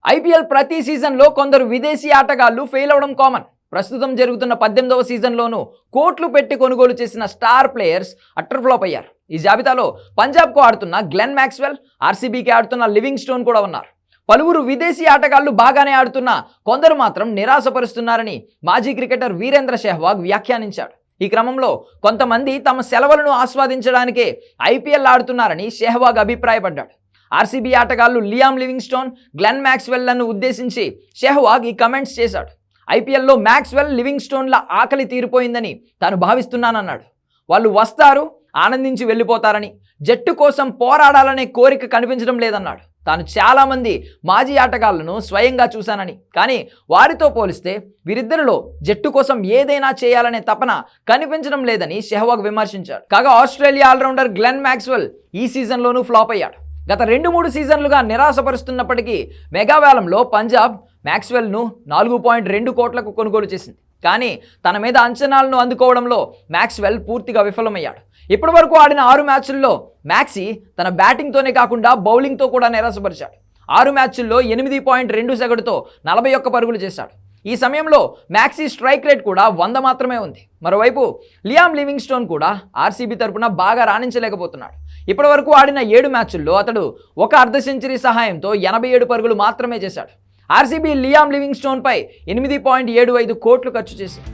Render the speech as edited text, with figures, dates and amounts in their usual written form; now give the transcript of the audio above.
IPL ప్రతి సీజన్లో కొందరు విదేశీ ఆటగాళ్లు ఫెయిల్ అవడం కామన్. ప్రస్తుతం జరుగుతున్న 18వ సీజన్లోనూ కోట్లు పెట్టి కొనుగోలు చేసిన స్టార్ ప్లేయర్స్ అట్టర్ ఫ్లాప్ అయ్యారు. ఈ జాబితాలో పంజాబ్కు ఆడుతున్న గ్లెన్ మ్యాక్స్వెల్, ఆర్సీబీకి ఆడుతున్న లివింగ్ స్టోన్ కూడా ఉన్నారు. పలువురు విదేశీ ఆటగాళ్లు బాగానే ఆడుతున్నా కొందరు మాత్రం నిరాశపరుస్తున్నారని మాజీ క్రికెటర్ వీరేంద్ర సెహ్వాగ్ వ్యాఖ్యానించాడు. ఈ క్రమంలో కొంతమంది తమ సెలవులను ఆస్వాదించడానికే ఐపీఎల్ ఆడుతున్నారని సెహ్వాగ్ అభిప్రాయపడ్డాడు. ఆర్సీబీ ఆటగాళ్లు లియామ్ లివింగ్స్టోన్, గ్లెన్ మ్యాక్స్వెల్లను ఉద్దేశించి సెహ్వాగ్ ఈ కమెంట్స్ చేశాడు. ఐపీఎల్లో మ్యాక్స్వెల్, లివింగ్స్టోన్ల ఆకలి తీరిపోయిందని తాను భావిస్తున్నానన్నాడు. వాళ్ళు వస్తారు, ఆనందించి వెళ్ళిపోతారని, జట్టు కోసం పోరాడాలనే కోరిక కనిపించడం లేదన్నాడు. తాను చాలామంది మాజీ ఆటగాళ్లను స్వయంగా చూశానని, కానీ వారితో పోలిస్తే వీరిద్దరిలో జట్టు కోసం ఏదైనా చేయాలనే తపన కనిపించడం లేదని సెహ్వాగ్ విమర్శించాడు. కాగా ఆస్ట్రేలియా ఆల్రౌండర్ గ్లెన్ మ్యాక్స్వెల్ ఈ సీజన్లోనూ ఫ్లాప్ అయ్యాడు. గత 2-3 సీజన్లుగా నిరాశపరుస్తున్నప్పటికీ మెగావేలంలో పంజాబ్ మ్యాక్స్వెల్ను 4.2 కోట్లకు కొనుగోలు చేసింది. కానీ తన మీద అంచనాలను అందుకోవడంలో మ్యాక్స్వెల్ పూర్తిగా విఫలమయ్యాడు. ఇప్పటి వరకు ఆడిన 6 మ్యాచ్ల్లో మ్యాక్సీ తన బ్యాటింగ్తోనే కాకుండా బౌలింగ్తో కూడా నిరాశపరిచాడు. 6 మ్యాచ్ల్లో 8.2 సగటుతో 41 పరుగులు చేశాడు. ఈ సమయంలో మ్యాక్సీ స్ట్రైక్ రేట్ కూడా 100 మాత్రమే ఉంది. మరోవైపు లియామ్ లివింగ్స్టోన్ కూడా ఆర్సీబీ తరపున బాగా రాణించలేకపోతున్నాడు. ఇప్పటి వరకు ఆడిన 7 మ్యాచ్ల్లో అతడు ఒక అర్ధ సెంచరీ సహాయంతో 87 పరుగులు మాత్రమే చేశాడు. ఆర్సీబీ లియామ్ లివింగ్స్టోన్పై 8.75 కోట్లు ఖర్చు చేసింది.